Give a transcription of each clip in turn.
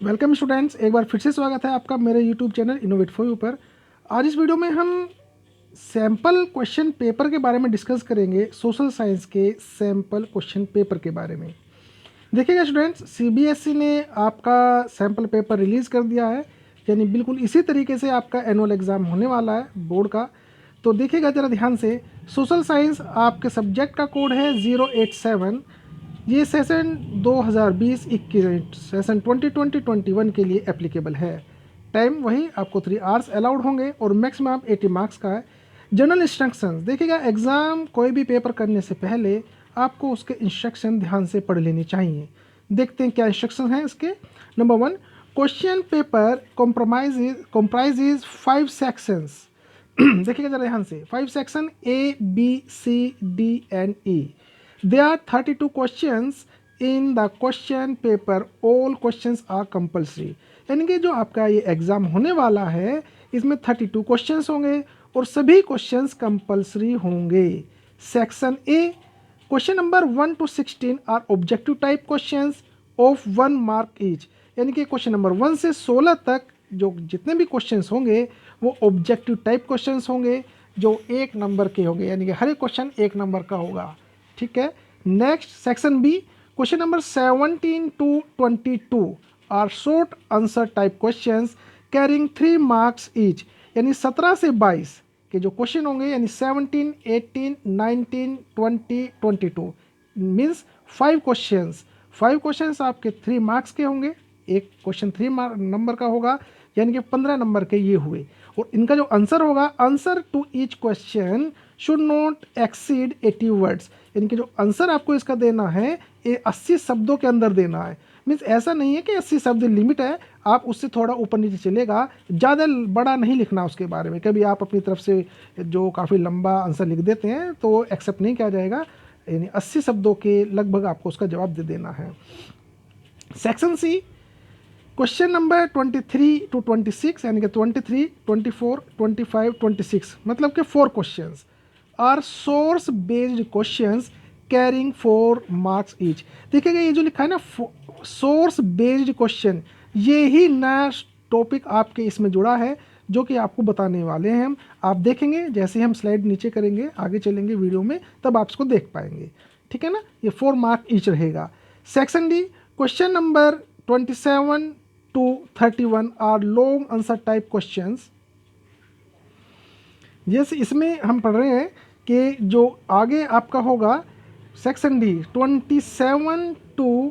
Welcome students, एक बार फिर से स्वागत है आपका मेरे YouTube channel innovate for you पर। आज इस वीडियो में हम सैम्पल क्वेश्चन पेपर के बारे में डिस्कस करेंगे। सोशल साइंस के सैम्पल क्वेश्चन पेपर के बारे में देखिएगा स्टूडेंट्स, सीबीएसई ने आपका सैम्पल पेपर रिलीज़ कर दिया है, यानी बिल्कुल इसी तरीके से आपका एनुअल एग्ज़ाम होने वाला है बोर्ड का। तो देखिएगा ज़रा ध्यान से, सोशल साइंस आपके सब्जेक्ट का कोड है 087। ये सेशन 2020-21 सेशन 2020-21 के लिए एप्लीकेबल है। टाइम वही आपको 3 आवर्स अलाउड होंगे और मैक्सिमम 80 मार्क्स का है। जनरल इंस्ट्रक्शंस देखिएगा, एग्ज़ाम कोई भी पेपर करने से पहले आपको उसके इंस्ट्रक्शन ध्यान से पढ़ लेनी चाहिए। देखते हैं क्या इंस्ट्रक्शन हैं इसके। Number 1, question paper comprises 5 sections. देखिएगा जरा ध्यान से, 5 section A, B, C, D and E। There are 32 questions in the question paper. All questions are compulsory। यानी कि जो आपका ये एग्ज़ाम होने वाला है इसमें 32 क्वेश्चंस होंगे और सभी क्वेश्चंस कंपलसरी होंगे। Section A, question number 1 to 16 are objective type questions of 1 mark each. यानी कि क्वेश्चन नंबर 1 से 16 तक जो जितने भी क्वेश्चंस होंगे वो ऑब्जेक्टिव टाइप क्वेश्चंस होंगे जो 1 नंबर के होंगे, यानी कि हर एक क्वेश्चन 1 नंबर का होगा। ठीक है। Next section B, question number 17 to 22 are short answer type questions carrying 3 marks each. यानी 17 से 22 के जो क्वेश्चन होंगे, यानी 17, 18, 19, 20, 22 मीन्स 5 क्वेश्चंस आपके 3 मार्क्स के होंगे। एक क्वेश्चन 3 नंबर का होगा, यानी कि 15 नंबर के ये हुए। और इनका जो आंसर होगा, answer to each question should not exceed 80 words. यानी कि जो आंसर आपको इसका देना है ये 80 शब्दों के अंदर देना है। मीन्स ऐसा नहीं है कि 80 शब्द लिमिट है, आप उससे थोड़ा ऊपर नीचे चलेगा, ज़्यादा बड़ा नहीं लिखना उसके बारे में। कभी आप अपनी तरफ से जो काफ़ी लंबा आंसर लिख देते हैं तो एक्सेप्ट नहीं किया जाएगा। यानी 80 शब्दों के लगभग आपको उसका जवाब दे देना है। Section C, question number 23 to 26, यानी कि 23, 24, 25, 26 मतलब कि 4 questions are source based questions carrying 4 marks each. देखिएगा ये जो लिखा है ना सोर्स बेस्ड क्वेश्चन, ये ही नया टॉपिक आपके इसमें जुड़ा है जो कि आपको बताने वाले हैं हम। आप देखेंगे जैसे ही हम स्लाइड नीचे करेंगे, आगे चलेंगे वीडियो में, तब आप इसको देख पाएंगे। ठीक है ना, ये 4 मार्क ईच रहेगा। Section D, question number 27 to 31 are long answer type questions. जैसे इसमें हम पढ़ रहे हैं कि जो आगे आपका होगा सेक्शन डी 27 to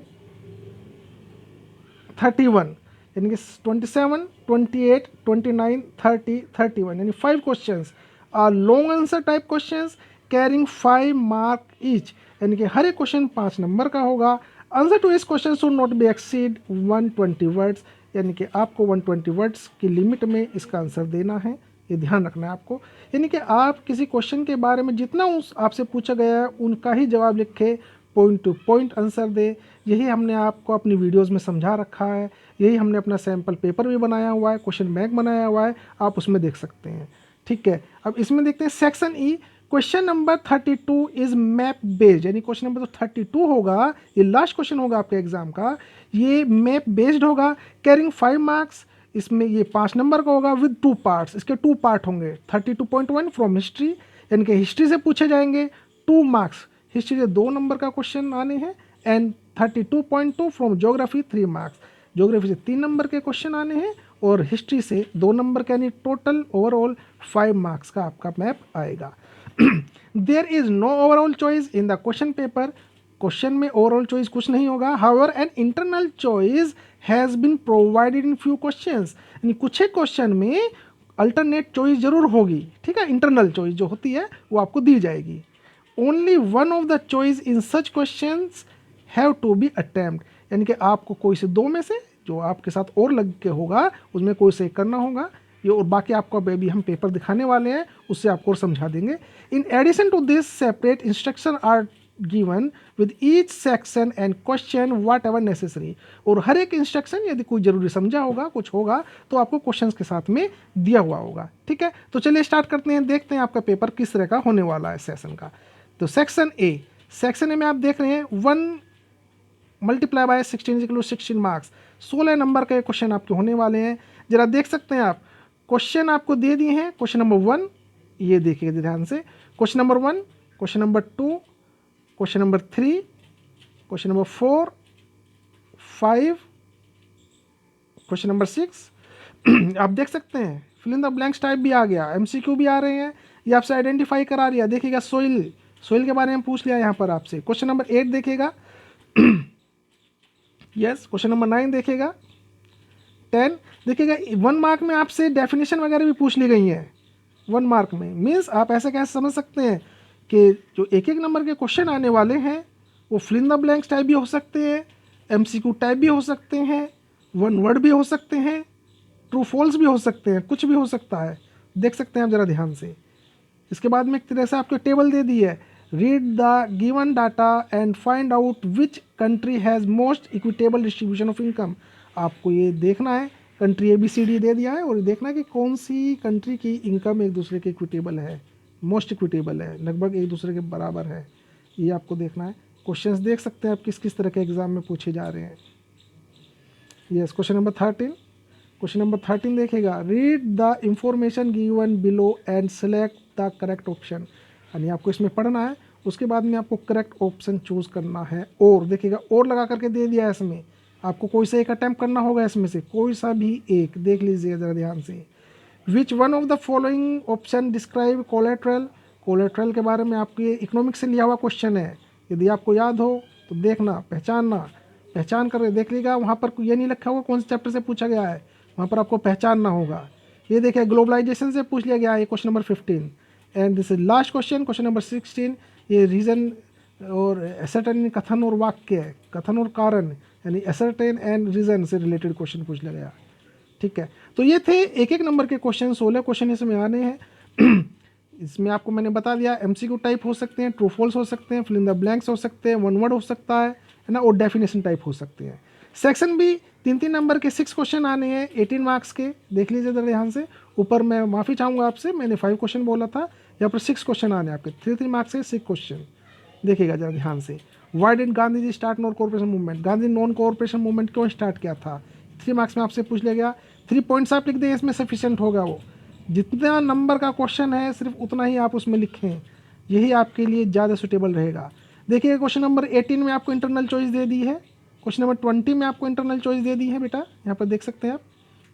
31, यानी कि 27, 28, 29, 30, 31 यानी 5 questions are long answer type questions carrying 5 mark each. यानी कि हर एक क्वेश्चन 5 नंबर का होगा। आंसर टू इस question should not be exceed 120 words. यानी कि आपको 120 वर्ड्स की लिमिट में इसका आंसर देना है, ये ध्यान रखना है आपको। यानी कि आप किसी क्वेश्चन के बारे में जितना उस आपसे पूछा गया है उनका ही जवाब लिखे, पॉइंट टू पॉइंट आंसर दे। यही हमने आपको अपनी वीडियोस में समझा रखा है, यही हमने अपना सैम्पल पेपर भी बनाया हुआ है, क्वेश्चन बैंक बनाया हुआ है, आप उसमें देख सकते हैं। ठीक है, अब इसमें देखते हैं section E, question number 32 is map based. यानी क्वेश्चन नंबर जो 32 होगा, ये लास्ट क्वेश्चन होगा आपके एग्जाम का, ये मैप बेस्ड होगा कैरिंग 5 मार्क्स। इसमें ये 5 नंबर का होगा विद 2 पार्ट्स। इसके 2 पार्ट होंगे। 32.1 फ्रॉम हिस्ट्री, यानी कि हिस्ट्री से पूछे जाएंगे 2 मार्क्स, हिस्ट्री से 2 नंबर का क्वेश्चन आने हैं। And 32.2 from geography 3 marks, geography से 3 नंबर के क्वेश्चन आने हैं और हिस्ट्री से 2 नंबर का, यानी टोटल ओवरऑल 5 मार्क्स का आपका मैप आएगा। There is no overall choice in the question paper. Question में ओवरऑल चॉइस कुछ नहीं होगा। However an internal choice has been provided in few questions. यानी कुछ एक क्वेश्चन में अल्टरनेट चॉइस जरूर होगी। ठीक है, इंटरनल चॉइस जो होती है वो आपको दी जाएगी। Only one of the choice in such questions have to be attempt. यानी कि आपको कोई से 2 में से जो आपके साथ और लग के होगा उसमें कोई से करना होगा ये, और बाकी आपको बेबी हम पेपर दिखाने वाले हैं उससे आपको और समझा देंगे। In addition to this separate instruction are given with each section and question whatever necessary. और हर एक इंस्ट्रक्शन यदि कोई जरूरी समझा होगा, कुछ होगा, तो आपको क्वेश्चंस के साथ में दिया हुआ होगा। ठीक है, तो चलिए स्टार्ट करते हैं, देखते हैं आपका पेपर किस तरह का होने वाला है सेशन का। तो सेक्शन ए में आप देख रहे हैं 1 multiply by 16 equal 16 marks. 16 number के क्वेश्चन आपके होने वाले हैं। जरा देख सकते हैं आप, क्वेश्चन आपको दे दिए हैं। क्वेश्चन नंबर 1 ये देखिए ध्यान से, question number 1, question number 2, question number 3, question number 4, 5, question number 6 आप देख सकते हैं fill in the blanks type भी आ गया, एमसीक्यू भी आ रहे हैं, ये आपसे आइडेंटिफाई करा रही है। देखिएगा सोइल के बारे में पूछ लिया यहाँ पर आपसे। क्वेश्चन नंबर 8 देखिएगा यस, क्वेश्चन नंबर 9 देखिएगा, 10 देखिएगा। 1 मार्क में आपसे डेफिनेशन वगैरह भी पूछ ली गई हैं 1 मार्क में। मीन्स आप ऐसे कैसे समझ सकते हैं कि जो एक नंबर के क्वेश्चन आने वाले हैं वो fill in the blanks type भी हो सकते हैं, एमसीक्यू टाइप भी हो सकते हैं, 1 वर्ड भी हो सकते हैं, ट्रू फॉल्स भी हो सकते हैं, कुछ भी हो सकता है। देख सकते हैं आप जरा ध्यान से। इसके बाद में एक तरह से आपको टेबल दे दी है, read the given data and find out which country has most equitable distribution of income. आपको ये देखना है, कंट्री ABCD दे दिया है और देखना है कि कौन सी कंट्री की इनकम एक दूसरे के इक्विटेबल है, मोस्ट इक्विटेबल है, लगभग एक दूसरे के बराबर है। ये आपको देखना है। क्वेश्चंस देख सकते हैं आप किस किस तरह के एग्जाम में पूछे जा रहे हैं। Yes, question number 13, question number 13 देखेगा, read the information given below and select the correct option. यानी आपको इसमें पढ़ना है, उसके बाद में आपको करेक्ट ऑप्शन चूज करना है। और देखिएगा और लगा करके दे दिया है इसमें, आपको कोई सा एक अटैम्प्ट करना होगा इसमें से, कोई सा भी एक। देख लीजिए ज़रा ध्यान से, which one of the following option describe collateral. Collateral के बारे में आपके इकोनॉमिक्स से लिया हुआ क्वेश्चन है। यदि आपको याद हो तो देखना, पहचान कर देख लीजिएगा। वहाँ पर ये नहीं लिखा होगा कौन से चैप्टर से पूछा गया है, वहाँ पर आपको पहचानना होगा। ये देखिए ग्लोबलाइजेशन से पूछ लिया गया है question number 15 and this is last question, question number 16। ये रीज़न और एसर्टेन कथन और वाक्य है, कथन और कारण, यानी एसर्टेन एंड रीज़न से रिलेटेड क्वेश्चन पूछ लिया गया। ठीक है, तो ये थे एक नंबर के क्वेश्चन, 16 क्वेश्चन इसमें आने हैं। इसमें आपको मैंने बता दिया, एमसीक्यू टाइप हो सकते हैं, ट्रू फॉल्स हो सकते हैं, फिल इन द ब्लैंक्स हो सकते हैं, 1 वर्ड हो सकता है ना, और डेफिनेशन टाइप हो सकते हैं। सेक्शन भी 3 नंबर के 6 क्वेश्चन आने हैं 18 मार्क्स के। देख लीजिए जरा ध्यान से, ऊपर मैं माफ़ी चाहूँगा आपसे, मैंने 5 क्वेश्चन बोला था, यहाँ पर 6 क्वेश्चन आने आपके, 3 मार्क्स के 6 क्वेश्चन। देखिएगा जरा ध्यान से, why did Gandhi ji start non cooperation movement. Gandhi non cooperation movement क्यों स्टार्ट किया था, 3 मार्क्स में आपसे पूछ लिया गया। 3 पॉइंट्स आप लिख दें, इसमें सफिशिएंट होगा। वो जितना नंबर का क्वेश्चन है सिर्फ उतना ही आप उसमें लिखें, यही आपके लिए ज़्यादा सुटेबल रहेगा। देखिए क्वेश्चन नंबर 18 में आपको इंटरनल चॉइस दे दी है, क्वेश्चन नंबर 20 में आपको इंटरनल चॉइस दे दी है बेटा, यहाँ पर देख सकते हैं आप।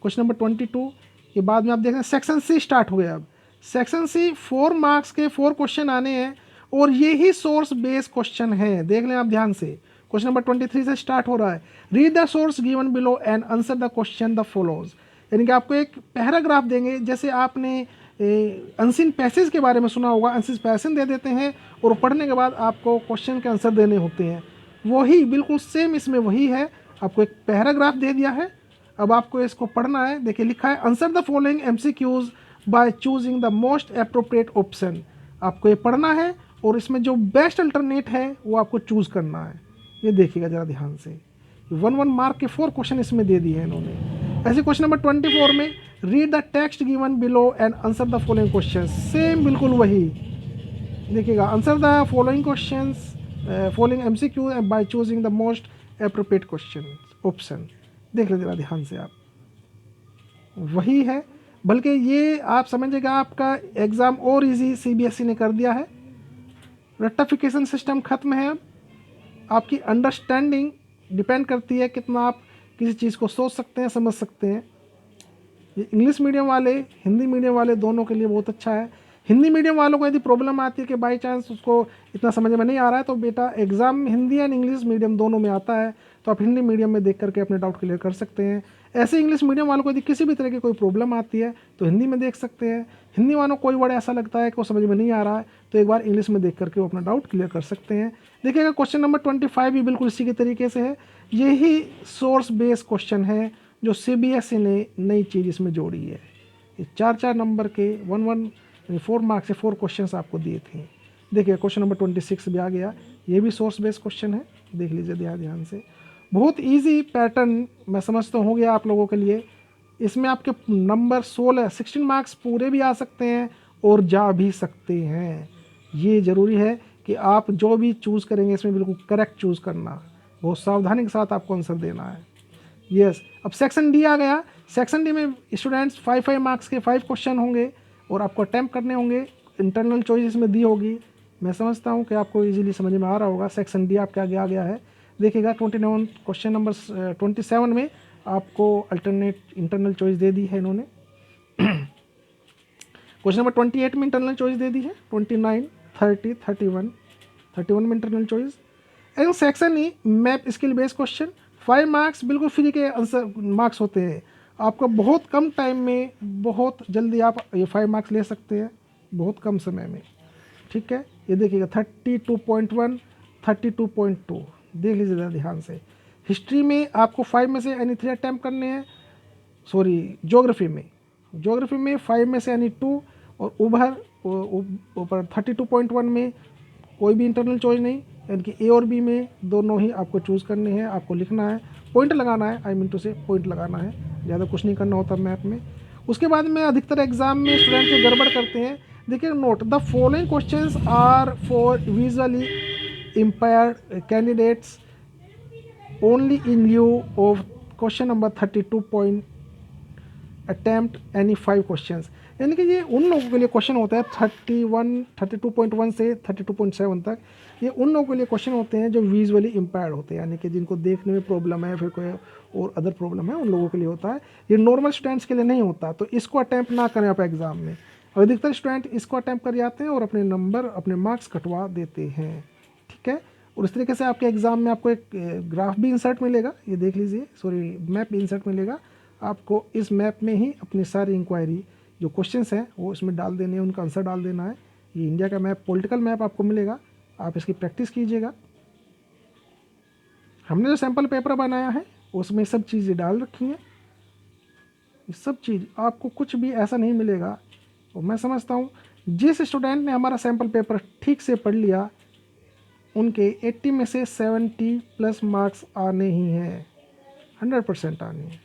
क्वेश्चन नंबर 22 के बाद में आप देख रहे हैं सेक्शन C स्टार्ट हो गया। अब सेक्शन C 4 मार्क्स के 4 क्वेश्चन आने हैं और ये ही सोर्स बेस्ड क्वेश्चन है। देख लें आप ध्यान से, क्वेश्चन नंबर 23 से स्टार्ट हो रहा है, read the source given below and answer the question the follows. यानी कि आपको एक पैराग्राफ देंगे, जैसे आपने अनसीन पैसेज के बारे में सुना होगा, अनसीन पैसेज दे देते हैं और पढ़ने के बाद आपको क्वेश्चन के आंसर देने होते हैं, वही बिल्कुल सेम इसमें वही है। आपको एक पैराग्राफ दे दिया है, अब आपको इसको पढ़ना है। देखिए लिखा है, answer the following MCQs by choosing the most appropriate option. आपको ये पढ़ना है और इसमें जो बेस्ट अल्टरनेट है वो आपको चूज़ करना है। ये देखिएगा ज़रा ध्यान से, 1 मार्क के 4 क्वेश्चन इसमें दे दिए हैं इन्होंने। ऐसे क्वेश्चन नंबर 24 में, read the text given below and answer the following question. Same बिल्कुल वही, देखिएगा answer the following questions following MCQ by choosing the most appropriate question option. देख लीजिएगा ध्यान से आप, वही है। बल्कि ये आप समझिएगा आपका एग्ज़ाम और इजी CBSE ने कर दिया है। रेक्टिफिकेशन सिस्टम खत्म है। अब आपकी अंडरस्टैंडिंग डिपेंड करती है कितना आप किसी चीज़ को सोच सकते हैं, समझ सकते हैं। ये इंग्लिश मीडियम वाले, हिंदी मीडियम वाले दोनों के लिए बहुत अच्छा है। हिंदी मीडियम वालों को यदि प्रॉब्लम आती है कि बाई चांस उसको इतना समझ में नहीं आ रहा है, तो बेटा exam Hindi and English medium दोनों में आता है, तो आप हिंदी मीडियम में देख करके अपने डाउट क्लियर कर सकते हैं। ऐसे इंग्लिश मीडियम वालों को यदि किसी भी तरह की कोई प्रॉब्लम आती है तो हिंदी में देख सकते हैं। हिंदी वालों को कोई वर्ड ऐसा लगता है कि वो समझ में नहीं आ रहा है, तो एक बार इंग्लिश में देख करके वो अपना डाउट क्लियर कर सकते हैं। देखिएगा क्वेश्चन नंबर 25 भी बिल्कुल इसी के तरीके से है। यही सोर्स बेस्ड क्वेश्चन है जो CBSE ने नई चीज़ इसमें जोड़ी है। ये 4 नंबर के 4 मार्क्स से 4 क्वेश्चंस आपको दिए थे। देखिए क्वेश्चन नंबर 26 भी आ गया, ये भी सोर्स बेस्ड क्वेश्चन है। देख लीजिए ध्यान से, बहुत इजी पैटर्न मैं समझता हूँ हो गया आप लोगों के लिए। इसमें आपके नंबर 16 मार्क्स पूरे भी आ सकते हैं और जा भी सकते हैं। ये ज़रूरी है कि आप जो भी चूज़ करेंगे इसमें बिल्कुल करेक्ट चूज़ करना। बहुत सावधानी के साथ आपको आंसर देना है। यस, अब सेक्शन डी आ गया। सेक्शन डी में स्टूडेंट्स 5 मार्क्स के 5 क्वेश्चन होंगे और आपको अटैम्प्ट करने होंगे। इंटरनल चॉइस में दी होगी। मैं समझता हूँ कि आपको इजीली समझ में आ रहा होगा। सेक्शन डी आपके आगे आ गया है। देखिएगा 29 क्वेश्चन नंबर 27 में आपको अल्टरनेट इंटरनल चॉइस दे दी है इन्होंने। क्वेश्चन नंबर 28 में इंटरनल चॉइस दे दी है। 29, 30, 31 में internal choice. And section E map skill based question 5 marks बिल्कुल फ्री के आंसर मार्क्स होते हैं। आपको बहुत कम टाइम में बहुत जल्दी आप ये 5 मार्क्स ले सकते हैं, बहुत कम समय में। ठीक है, ये देखिएगा 32.1, 32.2 देख लीजिए ज़रा ध्यान से। हिस्ट्री में आपको 5 में से एनी 3 अटैम्प्ट करने हैं। सॉरी, ज्योग्राफी में 5 में से एनी 2 और ऊपर 32.1 में कोई भी इंटरनल चॉइस नहीं, यानी कि ए और बी में दोनों ही आपको चूज़ करने हैं। आपको लिखना है, पॉइंट लगाना है, आई मीन टू से पॉइंट लगाना है, ज़्यादा कुछ नहीं करना होता मैप में। उसके बाद में अधिकतर एग्जाम में स्टूडेंट जो गड़बड़ करते हैं, देखिए note the following questions are for visually impaired candidates only in lieu of question number 32 point attempt any 5 questions. यानी कि ये उन लोगों के लिए क्वेश्चन होता है 32.1 से 32.7 तक। ये उन लोगों के लिए क्वेश्चन होते हैं जो विजुअली इम्पेयर्ड होते हैं, यानी कि जिनको देखने में प्रॉब्लम है, फिर कोई और अदर प्रॉब्लम है, उन लोगों के लिए होता है। ये नॉर्मल स्टूडेंट्स के लिए नहीं होता, तो इसको अटैम्प्ट ना करें आप एग्ज़ाम में। अधिकतर स्टूडेंट इसको अटैम्प्ट कर जाते हैं और अपने नंबर, अपने मार्क्स कटवा देते हैं। ठीक है, और इस तरीके से आपके एग्ज़ाम में आपको एक ग्राफ भी इंसर्ट मिलेगा, ये देख लीजिए, सॉरी मैप भी इंसर्ट मिलेगा। आपको इस मैप में ही अपनी सारी इंक्वायरी जो क्वेश्चंस हैं वो इसमें डाल देने हैं, उनका आंसर डाल देना है। ये इंडिया का मैप, पॉलिटिकल मैप आपको मिलेगा, आप इसकी प्रैक्टिस कीजिएगा। हमने जो सैम्पल पेपर बनाया है उसमें सब चीज़ें डाल रखी हैं। ये सब चीज़ आपको कुछ भी ऐसा नहीं मिलेगा। और मैं समझता हूँ जिस स्टूडेंट ने हमारा सैम्पल पेपर ठीक से पढ़ लिया, उनके 80 में से 70+ मार्क्स आने ही हैं, 100% आने हैं।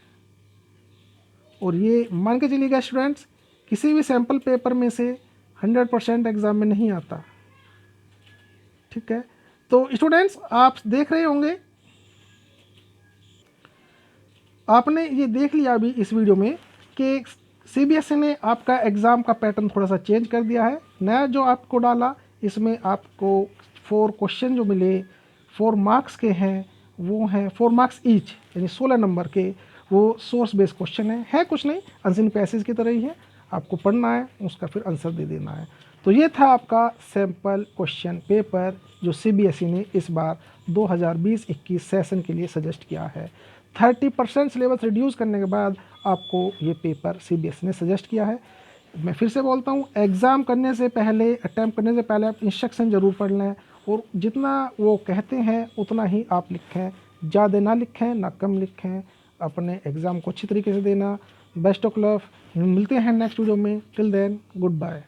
और ये मान के चलिएगा स्टूडेंट्स, किसी भी सैम्पल पेपर में से 100% एग्ज़ाम में नहीं आता। ठीक है, तो स्टूडेंट्स आप देख रहे होंगे, आपने ये देख लिया अभी इस वीडियो में कि सीबीएसई ने आपका एग्ज़ाम का पैटर्न थोड़ा सा चेंज कर दिया है। नया जो आपको डाला, इसमें आपको 4 क्वेश्चन जो मिले 4 मार्क्स के हैं, वो हैं 4 मार्क्स ईच, यानी 16 नंबर के, वो सोर्स बेस्ड क्वेश्चन है कुछ नहीं, अनसीन पैसेज की तरह ही है। आपको पढ़ना है, उसका फिर आंसर दे देना है। तो ये था आपका सैम्पल क्वेश्चन पेपर जो सीबीएसई ने इस बार 2020-21 सेशन के लिए सजेस्ट किया है। 30% सिलेबस रिड्यूस करने के बाद आपको ये पेपर सीबीएसई ने सजेस्ट किया है। मैं फिर से बोलता हूँ, एग्ज़ाम करने से पहले, अटैम्प्ट करने से पहले आप इंस्ट्रक्शन ज़रूर पढ़ लें और जितना वो कहते हैं उतना ही आप लिखें, ज़्यादा ना लिखें ना कम लिखें। अपने एग्ज़ाम को अच्छी तरीके से देना। बेस्ट ऑफ लक, मिलते हैं नेक्स्ट वीडियो में। Till then, good bye.